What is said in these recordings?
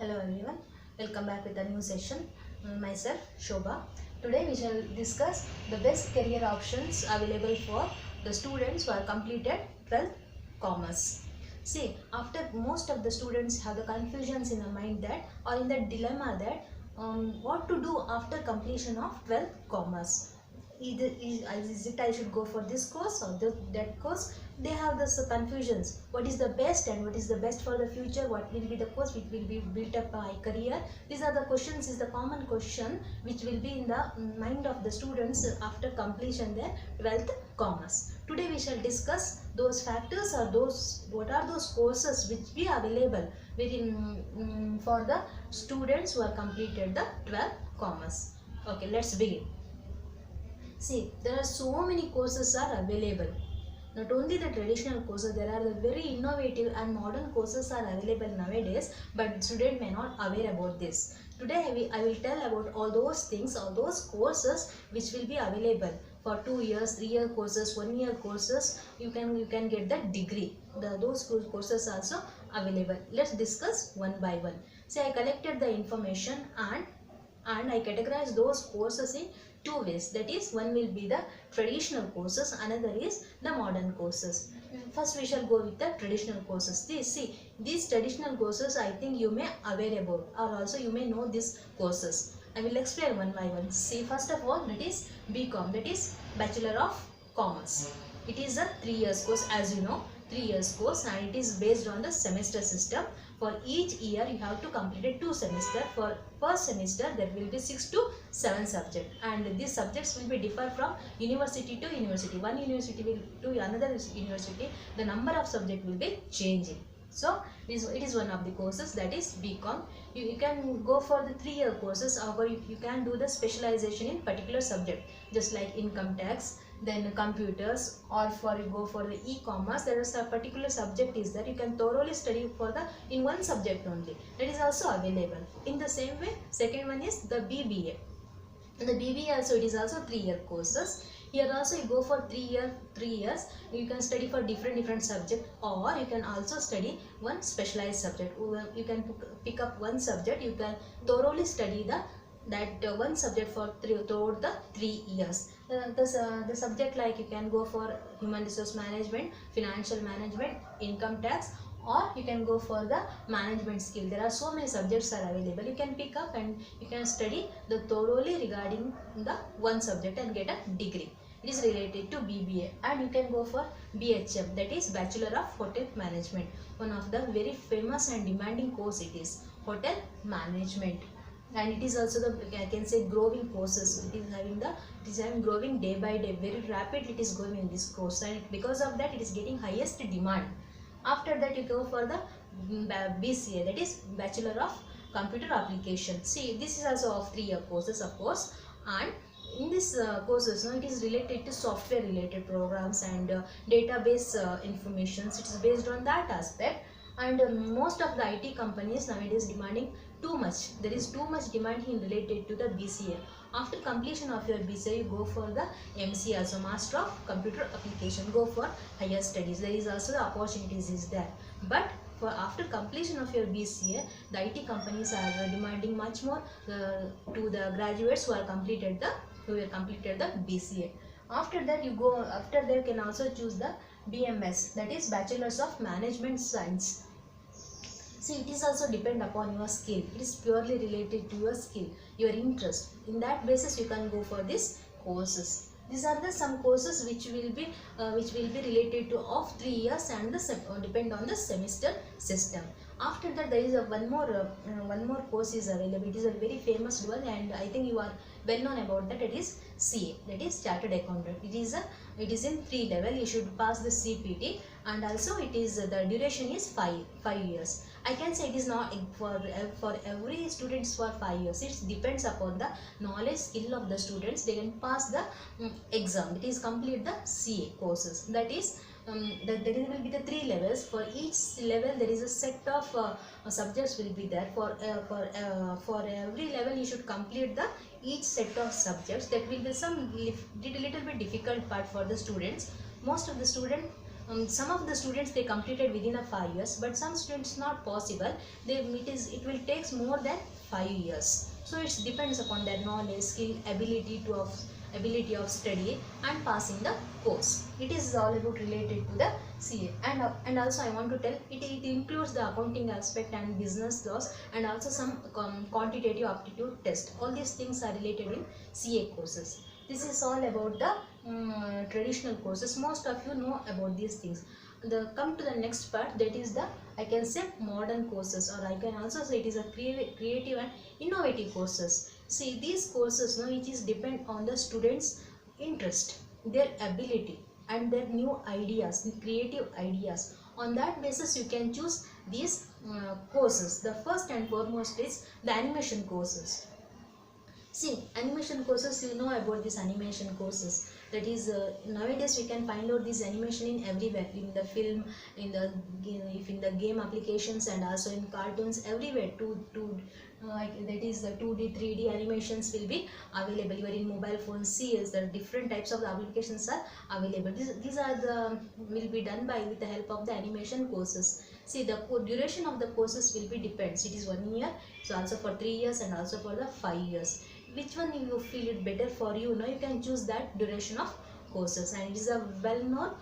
Hello everyone, welcome back with a new session. Myself Shobha. Today we shall discuss the best career options available for the students who have completed 12th commerce. See, after most of the students have the confusions in the mind that or in the dilemma that what to do after completion of 12th commerce. Either is it I should go for this course or that course. They have this confusions. What is the best and what is the best for the future? What will be the course which will be built up my career? These are the questions. Is the common question which will be in the mind of the students after completion their 12th commerce. Today we shall discuss those factors or those what are those courses which be available within for the students who have completed the 12th commerce. Okay, let's begin. See, there are so many courses are available. Not only the traditional courses, there are the very innovative and modern courses are available nowadays, but student may not aware about this. Today I will tell about all those things, all those courses which will be available for 2 years, 3-year courses, 1-year courses. You can get the degree. Those courses are also available. Let's discuss one by one. See, I collected the information and I categorize those courses in two ways. That is, one will be the traditional courses, another is the modern courses. First we shall go with the traditional courses. These traditional courses I think you may aware about, or also you may know these courses. I will explain one by one. See, first of all, that is BCom, that is Bachelor of Commerce. It is a 3 years course, as you know, 3 years course, and it is based on the semester system. For each year you have to complete 2 semesters. For per semester there will be 6 to 7 subjects, and these subjects will be differ from university to university. One university will to another university, the number of subjects will be changing. So it is one of the courses, that is BCom. You can go for the 3-year courses, or you can do the specialization in particular subject, just like income tax, then computers, or for you go for the e-commerce. There is a particular subject is that you can thoroughly study for the in one subject only. That is also available. In the same way, second one is the BBA. The BBA also, it is also 3-year courses. Here also you go for 3 years. You can study for different subject, or you can also study one specialized subject. You can pick up one subject. You can thoroughly study that one subject for throughout the 3 years. The subject, like you can go for human resource management, financial management, income tax, or you can go for the management skill. There are so many subjects are available. You can pick up and you can study the thoroughly regarding the one subject and get a degree. It is related to BBA. And you can go for BHM, that is Bachelor of Hotel Management. One of the very famous and demanding course it is Hotel Management. And it is also the, I can say, growing courses. It is having growing day by day, very rapidly it is going in this course, and because of that it is getting highest demand. After that you go for the BCA, that is Bachelor of Computer Application. See, this is also of 3-year courses, of course, and in this courses, it is related to software related programs and database informations. It is based on that aspect, and most of the IT companies nowadays demanding too much. There is too much demand in related to the BCA. After completion of your BCA, you go for the MCA, also Master of Computer Application. Go for higher studies. There is also the opportunities is there. But for after completion of your BCA, the IT companies are demanding much more to the graduates who have completed the BCA. After that you go. After that you can also choose the BMS, that is Bachelors of Management Science. See, it is also depend upon your skill. It is purely related to your skill, your interest. In that basis, you can go for these courses. These are the some courses which will be related to of 3 years and depend on the semester system. After that, there is one more course is available. It is a very famous one, and I think you are well known about that. It is CA, that is Chartered Accountant. It is in 3 level. You should pass the CPT, and also it is the duration is 5 years. I can say it is not for every students for 5 years. It depends upon the knowledge skill of the students. They can pass the exam. It is complete the CA courses. That is there will be the 3 levels. For each level there is a set of subjects will be there. For every level you should complete the each set of subjects. That will be some little bit difficult part for the students. Most of the students some of the students they completed within a 5 years, but some students not possible. It will takes more than 5 years. So it depends upon their knowledge, skill, ability of study and passing the course. It is all about related to the CA, and also I want to tell it includes the accounting aspect and business laws, and also some quantitative aptitude test. All these things are related in CA courses. This is all about the traditional courses. Most of you know about these things. Come to the next part, that is the, I can say, modern courses, or I can also say it is a creative and innovative courses. See, these courses, which is depend on the students' interest, their ability and their new ideas, the creative ideas. On that basis you can choose these courses. The first and foremost is the animation courses. See, animation courses, you know about these animation courses. That is, nowadays we can find out this animation in everywhere, in the film, in the game applications, and also in cartoons, everywhere. That is the 2D, 3D animations will be available. Even in mobile phones, see, the different types of applications are available. These are will be done with the help of the animation courses. See, the duration of the courses will be depends. It is 1 year, so also for 3 years and also for the 5 years. Which one you feel it better for you? You can choose that duration of courses, and it is a well-known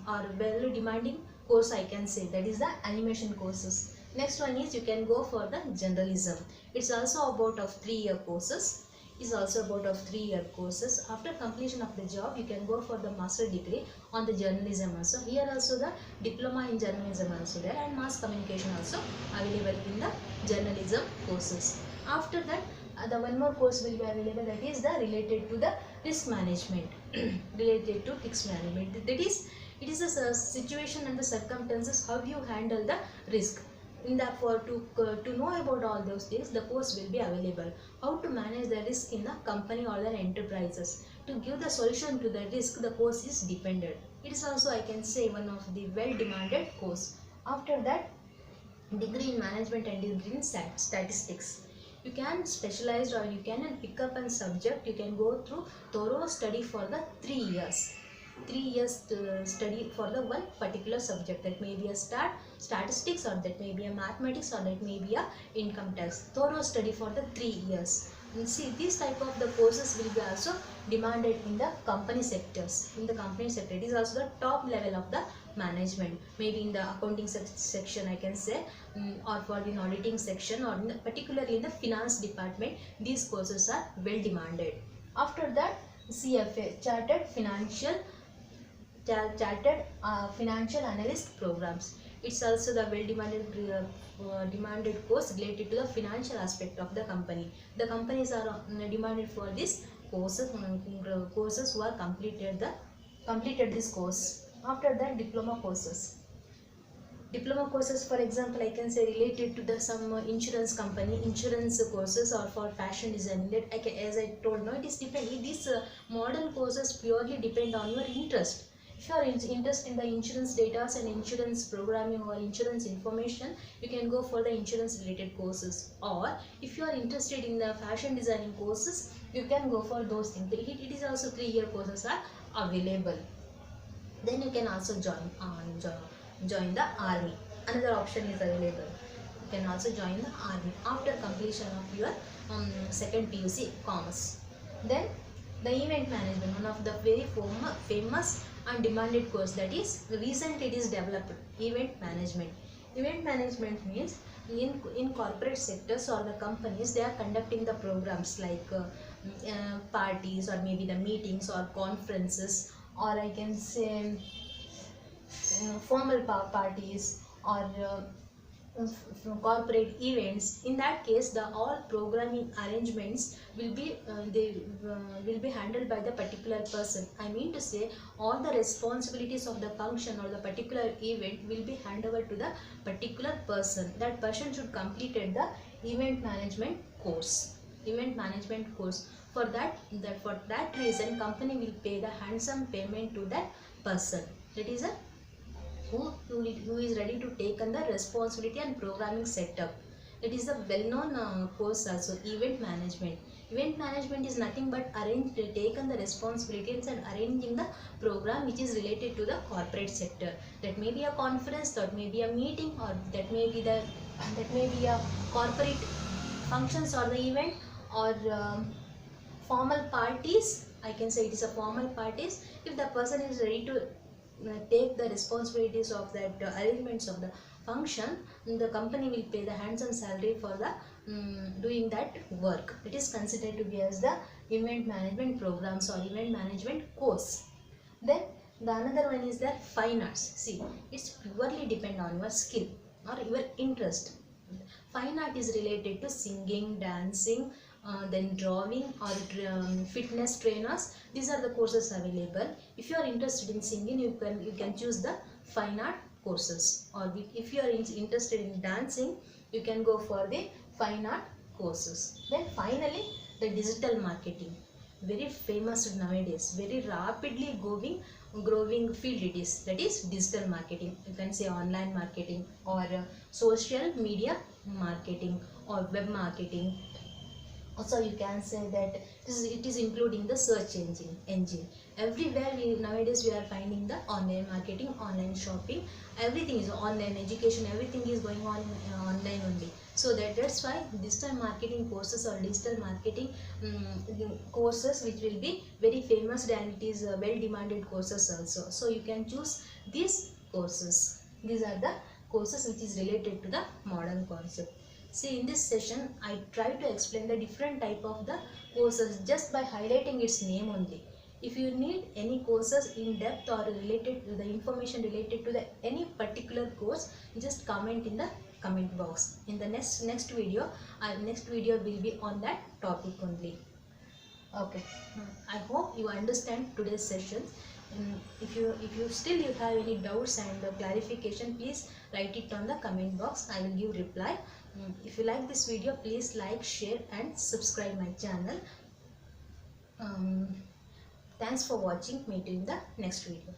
or well-demanding course, I can say. That is the animation courses. Next one is you can go for the journalism. It's also about of 3-year courses. Is also about of 3-year courses. After completion of the job, you can go for the master degree on the journalism also. Here also the diploma in journalism also there, and mass communication also available in the journalism courses. After that, the one more course will be available, that is the related to the risk management. Related to risk management, that is, it is a situation and the circumstances, how you handle the risk. In that, to know about all those things, the course will be available. How to manage the risk in the company or the enterprises. To give the solution to the risk, the course is dependent. It is also, I can say, one of the well-demanded course. After that, degree in management and degree in statistics. You can specialize, or you can pick up a subject. You can go through thorough study for the 3 years. 3 years study for the one particular subject. That may be a statistics, or that may be a mathematics, or that may be a income tax. Thorough study for the 3 years. And see, this type of the courses will be also demanded in the company sectors. In the company sector, it is also the top level of the management. Maybe in the accounting section, I can say, or for the auditing section, or particularly in the finance department, these courses are well demanded. After that, CFA, Chartered Financial Analyst programs. It's also the well demanded course related to the financial aspect of the company. The companies are demanded for this courses who are completed this course. After that, diploma courses. Diploma courses, for example, I can say related to the some insurance company, insurance courses, or for fashion design. As I told, it is depending. These modern courses purely depend on your interest. If you are interested in the insurance data and insurance programming or insurance information, you can go for the insurance related courses. Or if you are interested in the fashion designing courses, you can go for those things. It is also 3-year courses are available. Then you can also join the army. Another option is available. You can also join the army after completion of your second PUC commerce. Then the event management, one of the very famous and demanded course, that is recently it is developed. Event management. Event management means in corporate sectors or the companies, they are conducting the programs like parties, or maybe the meetings or conferences, or I can say formal parties, or corporate events. In that case, the all programming arrangements will be handled by the particular person. I mean to say, all the responsibilities of the function or the particular event will be handed over to the particular person. That person should complete the event management course. For that reason, company will pay the handsome payment to that person. That is who is ready to take on the responsibility and programming setup. It is a well-known course also, event management. Event management is nothing but taken the responsibilities and arranging the program which is related to the corporate sector. That may be a conference, that may be a meeting, or that may be a corporate functions or the event, or formal parties. I can say it is a formal parties. If the person is ready to take the responsibilities of that arrangements of the function, the company will pay the handsome salary for the doing that work. It is considered to be as the event management programs or event management course. Then the another one is the fine arts. See, it's purely depend on your skill or your interest. Fine art is related to singing, dancing, then drawing, or fitness trainers. These are the courses available. If you are interested in singing, you can choose the fine art courses, or if you are interested in dancing, you can go for the fine art courses. Then finally, the digital marketing, very famous nowadays, very rapidly growing field it is, that is digital marketing. You can say online marketing, or social media marketing, or web marketing. Also you can say that it is including the search engine. Everywhere nowadays we are finding the online marketing, online shopping, everything is online, education, everything is going on online only. So that's why digital marketing courses or digital marketing courses which will be very famous, and it is well demanded courses also. So you can choose these courses. These are the courses which is related to the modern concept. See, in this session I try to explain the different type of the courses just by highlighting its name only. If you need any courses in depth or related to the information related to the any particular course, just comment in the comment box. In the next video will be on that topic only. Okay, I hope you understand today's session. If you still have any doubts and clarification, please write it on the comment box. I will give reply. If you like this video, please like, share and subscribe my channel. Thanks for watching. Meet you in the next video.